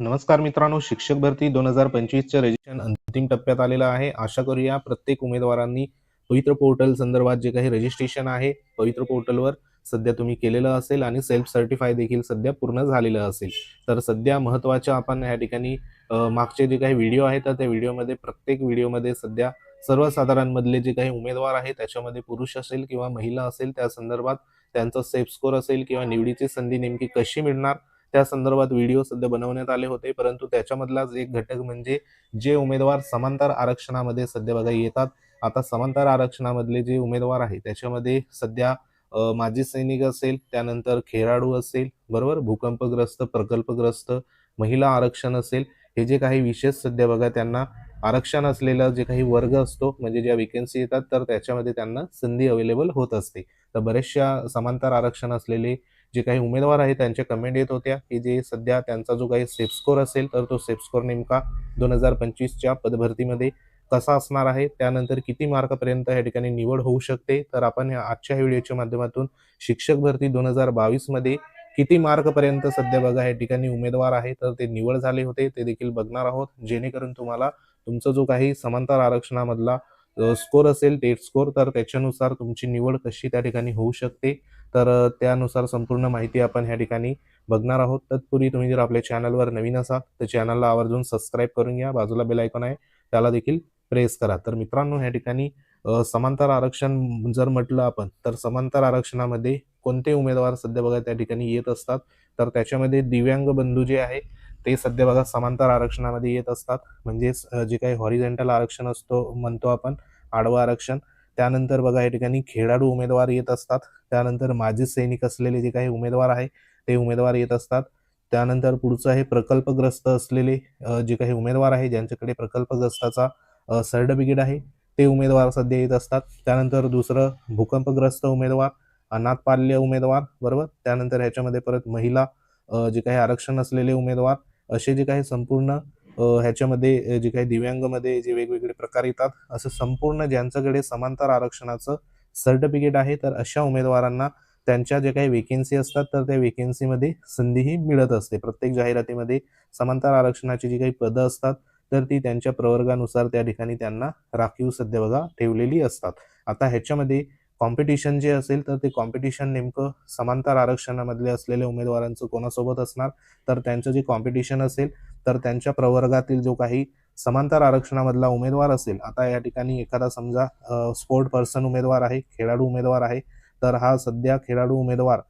नमस्कार मित्रांनो, शिक्षक भरती 2025चे रजिस्ट्रेशन अंतिम टप्प्यात आलेलं आहे. आशा करूया प्रत्येक उमेदवारांनी पवित्र पोर्टल संदर्भात जे काही रजिस्ट्रेशन आहे पवित्र पोर्टलवर सध्या तुम्ही केलेलं असेल आणि सेल्फ सर्टिफाय देखील सध्या पूर्ण झालेलं असेल. तर सध्या महत्त्वाच्या आपण या ठिकाणी मागचे जे काही व्हिडिओ आहेत तर त्या व्हिडिओमध्ये प्रत्येक व्हिडिओमध्ये सध्या सर्वसाधारणमधले जे काही उमेदवार आहेत त्याच्यामध्ये पुरुष असेल किंवा महिला असेल त्या संदर्भात त्यांचा सेफ स्कोर असेल किंवा निवडीची संधी नेमकी कशी मिळणार त्या संदर्भात व्हिडिओ सध्या बनवण्यात आले होते. परंतु त्याच्यामधलाच एक घटक म्हणजे जे उमेदवार समांतर आरक्षणामध्ये सध्या बघा येतात. आता समांतर आरक्षणामधले जे उमेदवार आहे त्याच्यामध्ये सध्या माजी सैनिक असेल, त्यानंतर खेळाडू असेल, बरोबर, भूकंपग्रस्त, प्रकल्पग्रस्त, महिला आरक्षण असेल, हे जे काही विशेष सध्या बघा त्यांना आरक्षण असलेला जे काही वर्ग असतो म्हणजे ज्या वेकेन्सी येतात तर त्याच्यामध्ये त्यांना संधी अवेलेबल होत असते. तर बरेचशा समांतर आरक्षण असलेले जे काही उमेदवार आहेत त्यांच्या कमेंट येत होत्या की जे सध्या त्यांचा जो काही सेफ स्कोर असेल तर तो सेफ स्कोर नेमका 2025च्या पदभरतीमध्ये कसा असणार आहे, त्यानंतर किती मार्कापर्यंत या ठिकाणी निवड होऊ शकते. तर आपण आजच्या व्हिडिओच्या माध्यमातून शिक्षक भरती 2022 मध्ये किती मार्कपर्यंत सध्या बघा या ठिकाणी उमेदवार आहे तर ते निवड झाले होते ते देखील बघणार आहोत, जेणेकरून तुम्हाला तुमचा जो काही समांतर आरक्षणामधला स्कोर असेल टेट स्कोर तर त्याच्यानुसार तुमची निवड कशी त्या ठिकाणी होऊ शकते. तर त्यानुसार संपूर्ण माहिती आपण ह्या ठिकाणी बघणार आहोत. तत्पूर्वी तुम्ही जर आपल्या चॅनलवर नवीन असाल तर चॅनलला आवर्जून सबस्क्राईब करून घ्या. बाजूला बेल आयकॉन आहे त्याला देखील प्रेस करा. तर मित्रांनो ह्या ठिकाणी समांतर आरक्षण जर म्हटलं आपण तर समांतर आरक्षणामध्ये कोणते उमेदवार सध्या बघा त्या ठिकाणी येत असतात तर त्याच्यामध्ये दिव्यांग बंधू जे आहे ते सध्या बघा समांतर आरक्षणामध्ये येत असतात. म्हणजेच जे काही हॉरिझॉन्टल आरक्षण असतो म्हणतो आपण, आडवं आरक्षण. त्यानंतर बघा या ठिकाणी खेळाडू उमेदवार येत असतात. त्यानंतर माजी सैनिक असलेले जे काही उमेदवार आहे ते उमेदवार येत असतात. त्यानंतर पुढचं आहे प्रकल्पग्रस्त असलेले जे काही उमेदवार आहे ज्यांच्याकडे प्रकल्पग्रस्ताचा सर्टिफिकेट आहे ते उमेदवार सध्या येत असतात. त्यानंतर दुसरं भूकंपग्रस्त उमेदवार, अनाथपाल्य उमेदवार, बरोबर. त्यानंतर ह्याच्यामध्ये परत महिला जे काही आरक्षण असलेले उमेदवार, असे जे काही संपूर्ण ह्याच्यामध्ये जे काही दिव्यांगमध्ये जे वेगवेगळे प्रकार येतात असं संपूर्ण ज्यांच्याकडे समांतर आरक्षणाचं सर्टिफिकेट आहे तर अशा उमेदवारांना त्यांच्या जे काही वेकेन्सी असतात तर त्या वेकेन्सीमध्ये संधीही मिळत असते. प्रत्येक जाहिरातीमध्ये समांतर आरक्षणाची जी काही पदं असतात तर ती त्यांच्या प्रवर्गानुसार त्या ठिकाणी त्यांना राखीव सध्या बघा ठेवलेली असतात. आता ह्याच्यामध्ये कॉम्पिटिशन जे असेल तर ते कॉम्पिटिशन नेमकं समांतर आरक्षणामधले असलेल्या उमेदवारांचं कोणासोबत असणार तर त्यांचं जे कॉम्पिटिशन असेल तर त्यांच्या प्रवर्गातील जो काही समांतर आरक्षणामधला उमेदवार असेल. आता या ठिकाणी एखादा समजा स्पोर्ट पर्सन उमेदवार आहे, खेळाडू उमेदवार आहे, तर हा सध्या खेळाडू उमेदवार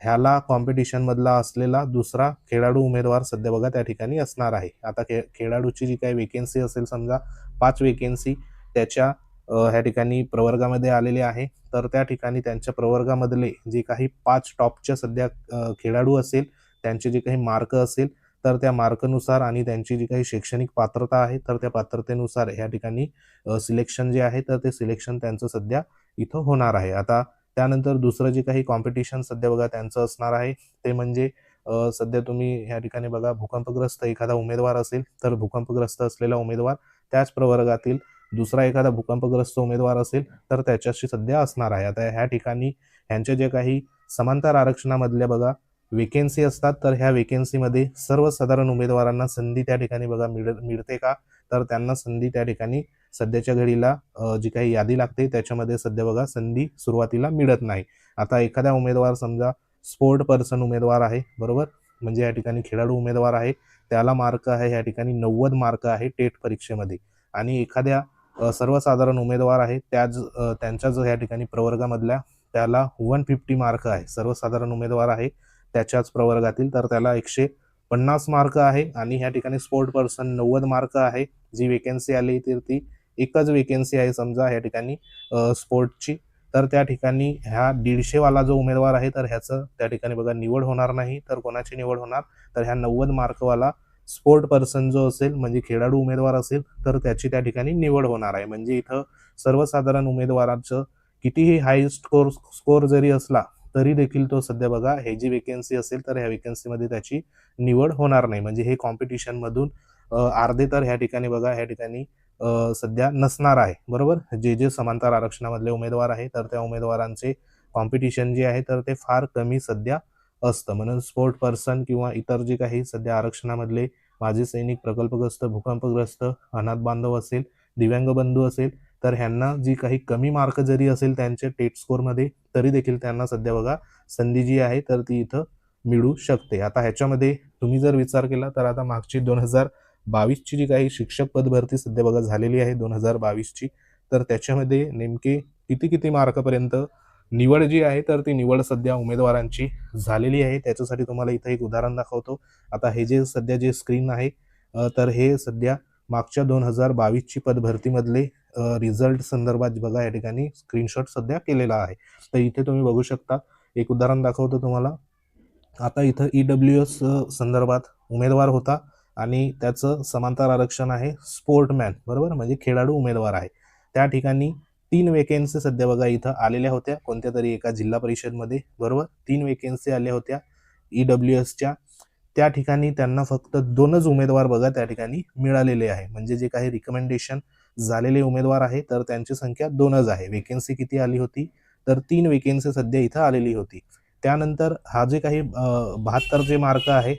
ह्याला कॉम्पिटिशन मधला असलेला दुसरा खेळाडू उमेदवार सध्या बघा त्या ठिकाणी असणार आहे. आता खेळाडूची जी काही वेकेन्सी असेल समजा 5 वेकेन्सी त्याच्या ह्या ठिकाणी प्रवर्गामध्ये आलेले आहे तर त्या ठिकाणी त्यांच्या प्रवर्गामधले जे काही 5 टॉपच्या सध्या खेळाडू असेल त्यांचे जे काही मार्क असेल तर त्या मार्कनुसार आणि त्यांची जी काही शैक्षणिक पात्रता आहे तर त्या पात्रतेनुसार या ठिकाणी सिलेक्शन जे आहे तर ते सिलेक्शन त्यांचं सध्या इथं होणार आहे. आता त्यानंतर दुसरं जे काही कॉम्पिटिशन सध्या बघा त्यांचं असणार आहे ते म्हणजे सध्या तुम्ही या ठिकाणी बघा भूकंपग्रस्त एखादा उमेदवार असेल तर भूकंपग्रस्त असलेला उमेदवार त्याच प्रवर्गातील दुसरा एखादा भूकंपग्रस्त उमेदवार असेल तर त्याच्याशी सध्या असणार आहे. आता ह्या ठिकाणी ह्यांचे जे काही समांतर आरक्षणामधल्या बघा वेकेन्सी असतात तर ह्या वेकेन्सीमध्ये सर्वसाधारण उमेदवारांना संधी त्या ठिकाणी बघा मिळते का तर त्यांना संधी त्या ठिकाणी सध्याच्या घडीला जी काही यादी लागते त्याच्यामध्ये सध्या बघा संधी सुरुवातीला मिळत नाही. आता एखादा उमेदवार समजा स्पोर्ट पर्सन उमेदवार आहे, बरोबर, म्हणजे या ठिकाणी खेळाडू उमेदवार आहे, त्याला मार्क आहे या ठिकाणी 90 मार्क आहे टेट परीक्षेमध्ये आणि एखाद्या सर्वसाधारण उमेदवार आहे त्यांच्या जो या ठिकाणी प्रवर्गामधल्या त्याला 150 मार्क आहे, सर्वसाधारण उमेदवार आहे त्याच्याच प्रवर्गातील तर त्याला 150 मार्क आहे आणि ह्या ठिकाणी स्पोर्ट पर्सन 90 मार्क आहे. जी वेकेन्सी आली तर ती एकच वेकेन्सी आहे समजा या ठिकाणी स्पोर्टची तर त्या ठिकाणी ह्या 150 वाला जो उमेदवार आहे तर ह्याचं त्या ठिकाणी बघा निवड होणार नाही. तर कोणाची निवड होणार तर ह्या 90 मार्कवाला स्पोर्ट पर्सन जो असेल म्हणजे खेळाडू उमेदवार असेल तर त्याची त्या ठिकाणी निवड होणार आहे. म्हणजे इथं सर्वसाधारण उमेदवाराचं कितीही हाय स्कोर जरी असला तरी देखील तो सध्या बघा हे जी वेकेन्सी असेल तर ह्या वेकेन्सीमध्ये त्याची निवड होणार नाही. म्हणजे हे कॉम्पिटिशन मधून अर्धे तर ह्या ठिकाणी बघा ह्या ठिकाणी सध्या नसणार आहे, बरोबर. जे समांतर आरक्षणामधले उमेदवार आहे तर त्या उमेदवारांचे कॉम्पिटिशन जे आहे तर ते फार कमी सध्या असतं. म्हणून स्पोर्ट पर्सन किंवा इतर जे काही सध्या आरक्षणामधले माजी सैनिक, प्रकल्पग्रस्त, भूकंपग्रस्त, अनाथ बांधव असेल, दिव्यांग बंधू असेल, तर ह्यांना जी काही कमी मार्क जरी असेल त्यांच्या टेट स्कोरमध्ये, तरी देखील त्यांना सध्या बघा संधी जी आहे तर ती इथं मिळू शकते. आता ह्याच्यामध्ये तुम्ही जर विचार केला तर आता मागची 2022ची जी काही शिक्षक पद भरती सध्या बघा झालेली आहे 2022ची, तर त्याच्यामध्ये नेमके किती किती मार्कापर्यंत निवड जी आहे तर ती निवड सध्या उमेदवारांची झालेली आहे. त्याच्यासाठी तुम्हाला इथं एक उदाहरण दाखवतो. आता हे जे सध्या जे स्क्रीन आहे तर हे सध्या मागच्या 2022ची पदभरतीमधले रिझल्ट संदर्भात बघा या ठिकाणी स्क्रीनशॉट सध्या केलेला आहे. तर इथे तुम्ही बघू शकता, एक उदाहरण दाखवतो तुम्हाला. आता इथं EWS संदर्भात उमेदवार होता आणि त्याचं समांतर आरक्षण आहे स्पोर्टमॅन, बरोबर, म्हणजे खेळाडू उमेदवार आहे. त्या ठिकाणी 3 वेकेन्सी सध्या बघा इथं आलेल्या होत्या कोणत्या तरी एका जिल्हा परिषदमध्ये, बरोबर. 3 वेकेन्सी आल्या होत्या EWSच्या. त्या ठिकाणी त्यांना फक्त 2च उमेदवार बघा त्या ठिकाणी मिळालेले आहे. म्हणजे जे काही रिकमेंडेशन झालेले उमेदवार आहे तर त्यांची संख्या 2च आहे. वेकेन्सी किती आली होती तर 3 वेकेन्सी सध्या इथं आलेली होती. त्यानंतर हा जे काही 72 जे मार्क आहे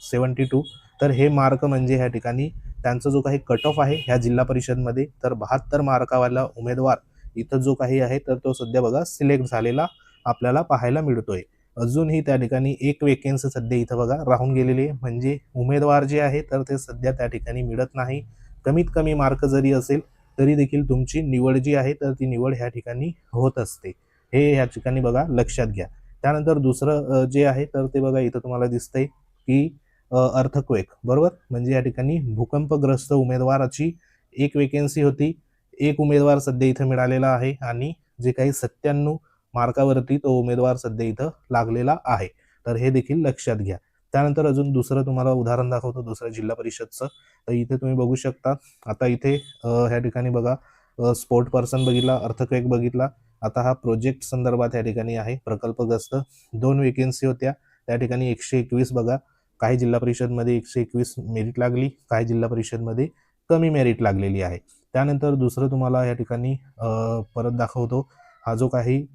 72, तर हे मार्क म्हणजे ह्या ठिकाणी त्यांचा जो काही कट ऑफ आहे ह्या जिल्हा परिषदमध्ये, तर 72 मार्कावाला उमेदवार इथं जो काही आहे तर तो सध्या बघा सिलेक्ट झालेला आपल्याला पाहायला मिळतोय. अजूनही त्या ठिकाणी एक वेकेन्सी सध्या इथं बघा राहून गेलेली आहे. म्हणजे उमेदवार जे आहे तर ते सध्या त्या ठिकाणी मिळत नाही. कमीत कमी मार्क जरी असेल तरी देखील तुमची निवड जी आहे तर ती निवड ह्या ठिकाणी होत असते. हे ह्या ठिकाणी बघा लक्षात घ्या. त्यानंतर दुसरं जे आहे तर ते बघा इथं तुम्हाला दिसतंय की अर्थक्वेक, बरोबर, म्हणजे या ठिकाणी भूकंपग्रस्त उमेदवाराची एक वेकेन्सी होती. एक उमेदवार सध्या इथं मिळालेला आहे आणि जे काही 97 मार्कावरती तो उमेदवार सध्या इथं लागलेला आहे. तर हे देखील लक्षात घ्या. त्यानंतर अजून दुसरं तुम्हाला उदाहरण दाखवतो दुसऱ्या जिल्हा परिषदचं. तर इथे तुम्ही बघू शकता. आता इथे ह्या ठिकाणी बघा स्पोर्ट पर्सन बघितला, अर्थक्वेक बघितला. आता हा प्रोजेक्ट संदर्भात या ठिकाणी आहे प्रकल्पग्रस्त. 2 वेकेन्सी होत्या त्या ठिकाणी 121 बघा. काही जिल्हा परिषदमध्ये 121 मेरिट लागली, काही जिल्हा परिषदमध्ये कमी मेरिट लागलेली आहे. त्यानंतर दुसरं तुम्हाला या ठिकाणी परत दाखवतो. हा जो काही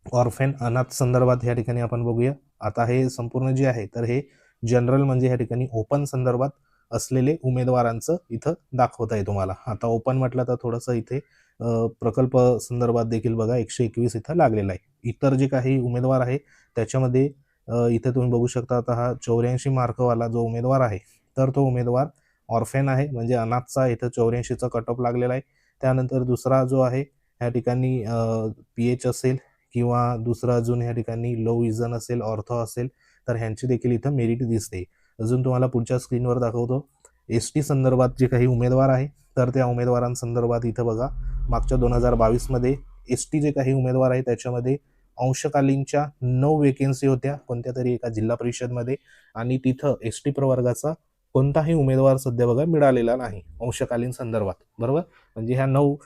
ऑर्फेन अनाथ संदर्भात या ठिकाणी आपण बघूया. आता हे संपूर्ण जे आहे तर हे जनरल म्हणजे या ठिकाणी ओपन संदर्भात असलेले उमेदवारांचं इथं दाखवत आहे तुम्हाला. आता ओपन म्हटलं तर थोडंसं इथे प्रकल्प संदर्भात देखील बघा 121 इथं लागलेला आहे. इतर जे काही उमेदवार आहे त्याच्यामध्ये इथे तुम्ही बघू शकता. आता हा 84 मार्कवाला जो उमेदवार आहे तर तो उमेदवार ऑर्फेन आहे, म्हणजे अनाथचा इथं 84चा कट ऑफ लागलेला आहे. त्यानंतर दुसरा जो आहे ह्या ठिकाणी PH असेल किंवा दुसरं अजून ह्या ठिकाणी लो विजन असेल, ऑर्थो असेल, तर ह्यांची देखील इथं मेरिट दिसते. अजून तुम्हाला पुढच्या स्क्रीनवर दाखवतो. ST संदर्भात जे काही उमेदवार आहे तर त्या उमेदवारांसंदर्भात इथं बघा मागच्या 2022 मध्ये ST जे काही उमेदवार आहे त्याच्यामध्ये अंशकालीनच्या 9 वेकेन्सी होत्या कोणत्या तरी एका जिल्हा परिषदमध्ये आणि तिथं ST प्रवर्गाचा कोणताही उमेदवार सध्या बघा मिळालेला नाही अंशकालीन संदर्भात, बरोबर. म्हणजे ह्या 9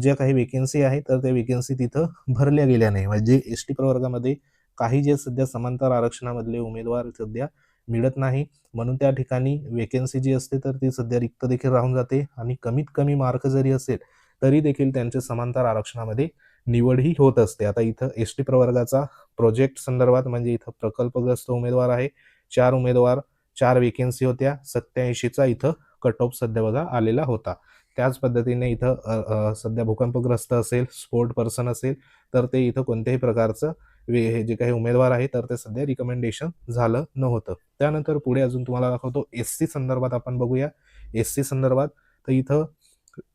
ज्या काही वेकेन्सी आहे तर त्या वेकेन्सी तिथं भरल्या गेल्या नाही. म्हणजे ST प्रवर्गामध्ये काही जे सध्या समांतर आरक्षणामधले उमेदवार सध्या मिळत नाही. म्हणून त्या ठिकाणी वेकेन्सी जी असते तर ती सध्या रिक्त देखील राहून जाते आणि कमीत कमी मार्क जरी असेल तरी देखील त्यांच्या समांतर आरक्षणामध्ये निवड ही होत असते. आता इथं ST प्रवर्गाचा प्रोजेक्ट संदर्भात म्हणजे इथं प्रकल्पग्रस्त उमेदवार आहे. 4 उमेदवार, 4 वेकेन्सी होत्या. 87चा इथं कट ऑफ सध्या बघा आलेला होता. त्याच पद्धतीने इथं सध्या भूकंपग्रस्त असेल, स्पोर्ट पर्सन असेल, तर ते इथं कोणत्याही प्रकारचं हे जे काही उमेदवार आहे तर ते सध्या रिकमेंडेशन झालं नव्हतं. त्यानंतर पुढे अजून तुम्हाला दाखवतो SC संदर्भात आपण बघूया. SC संदर्भात तर इथं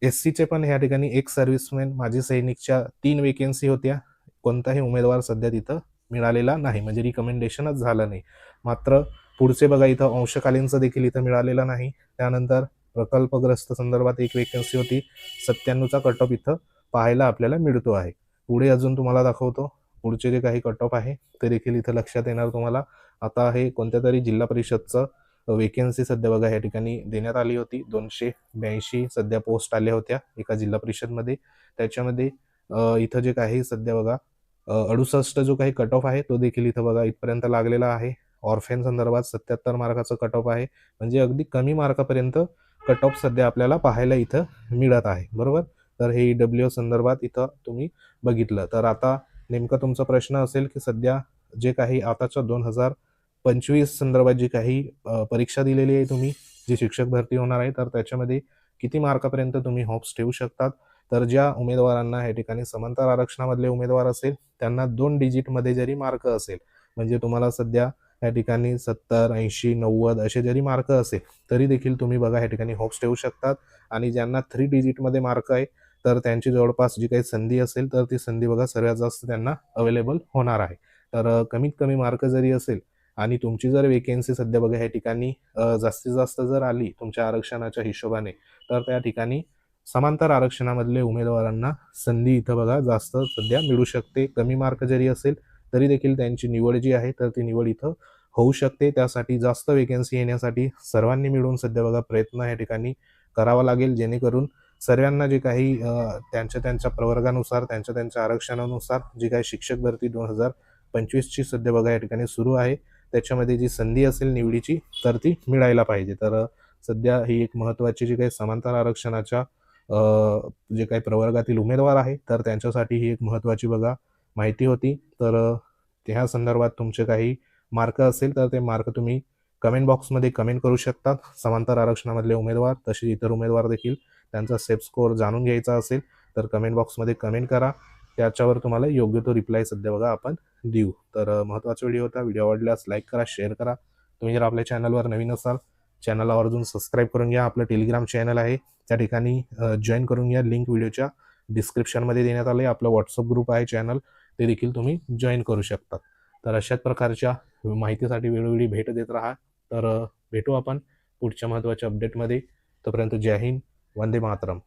SCचे पण ह्या ठिकाणी एक सर्व्हिसमॅन माजी सैनिकच्या 3 वेकेन्सी होत्या. कोणताही उमेदवार सध्या तिथं मिळालेला नाही, म्हणजे रिकमेंडेशनच झालं नाही. मात्र पुढचे बघा इथं अंशकालीनचं देखील इथं मिळालेलं नाही. त्यानंतर प्रकल्पग्रस्त संदर्भात एक वेकेन्सी होती. 97चा कट ऑफ इथं पाहायला आपल्याला मिळतो आहे. पुढे अजून तुम्हाला दाखवतो. पुढचे जे काही कट ऑफ आहे ते देखील इथं लक्षात येणार तुम्हाला. आता हे कोणत्या तरी जिल्हा परिषदचं वेकेन्सी सध्या बघा या ठिकाणी देण्यात आली होती. 282 सध्या पोस्ट आल्या होत्या एका जिल्हा परिषदमध्ये. त्याच्यामध्ये इथं जे काही सध्या बघा 68 जो काही कट ऑफ आहे तो देखील इथं बघा इथपर्यंत लागलेला आहे. ऑर्फेन संदर्भात 77 मार्काचं कट ऑफ आहे. म्हणजे अगदी कमी मार्कापर्यंत कट ऑफ सध्या आपल्याला पाहायला इथं मिळत आहे, बरोबर. तर हे EWS संदर्भात इथं तुम्ही बघितलं. तर आता नेमका तुमचा प्रश्न असेल की सध्या जे काही आताच्या 2025 संदर्भात जी काही परीक्षा दिलेली आहे तुम्ही, जी शिक्षक भरती होणार आहे, तर त्याच्यामध्ये किती मार्कापर्यंत तुम्ही होप्स ठेवू शकतात. तर ज्या उमेदवारांना या ठिकाणी समांतर आरक्षणामधले उमेदवार असेल, त्यांना 2 डिजिटमध्ये जरी मार्क असेल, म्हणजे तुम्हाला सध्या या ठिकाणी 70, 80, 90 असे जरी मार्क असेल, तरी देखील तुम्ही बघा या ठिकाणी होप्स ठेवू शकतात. आणि ज्यांना 3 डिजिटमध्ये मार्क आहे, तर त्यांची जवळपास जी काही संधी असेल, तर ती संधी बघा सर्वात जास्त त्यांना अवेलेबल होणार आहे. तर कमीत कमी मार्क जरी असेल आणि तुमची जर वेकेन्सी सध्या बघा या ठिकाणी जास्तीत जास्त जर आली तुमच्या आरक्षणाच्या हिशोबाने, तर त्या ठिकाणी समांतर आरक्षणामधले उमेदवारांना संधी इथं बघा जास्त सध्या मिळू शकते. कमी मार्क जरी असेल तरी देखील त्यांची निवड जी आहे, तर ती निवड इथं होऊ शकते. त्यासाठी जास्त वेकेन्सी येण्यासाठी सर्वांनी मिळून सध्या बघा प्रयत्न या ठिकाणी करावा लागेल, जेणेकरून सर्वांना जे काही त्यांच्या प्रवर्गानुसार, त्यांच्या आरक्षणानुसार जी काही शिक्षक भरती 2025ची सध्या बघा या ठिकाणी सुरू आहे, त्याच्यामध्ये जी संधी असेल निवडीची, तर ती मिळायला पाहिजे. तर सध्या ही एक महत्त्वाची जी काही समांतर आरक्षणाच्या जे काही प्रवर्गातील उमेदवार आहे, तर त्यांच्यासाठी ही एक महत्त्वाची बघा माहिती होती. तर त्या संदर्भात तुमचे काही मार्क असेल, तर ते मार्क तुम्ही कमेंट बॉक्समध्ये कमेंट करू शकता. समांतर आरक्षणामधले उमेदवार, तसेच इतर उमेदवार देखील त्यांचा सेफ स्कोअर जाणून घ्यायचा असेल, तर कमेंट बॉक्समध्ये कमेंट करा. त्याच्यावर तुम्हाला योग्य तो रिप्लाय सध्या बघा आपण देऊ. तर महत्त्वाचा व्हिडिओ होता. व्हिडिओ आवडल्यास लाईक करा, शेअर करा. तुम्ही जर आपल्या चॅनलवर नवीन असाल, चॅनलला आवर्जून सबस्क्राईब करून घ्या. आपलं टेलिग्राम चॅनल आहे, त्या ठिकाणी जॉईन करून घ्या. लिंक व्हिडिओच्या डिस्क्रिप्शनमध्ये देण्यात आलं आहे. आपलं व्हॉट्सअप ग्रुप आहे चॅनल, ते देखील तुम्ही जॉईन करू शकता. तर अशाच प्रकारच्या माहितीसाठी वेळोवेळी भेट देत राहा. तर भेटू आपण पुढच्या महत्त्वाच्या अपडेटमध्ये. तोपर्यंत जय हिंद, वंदे मातरम.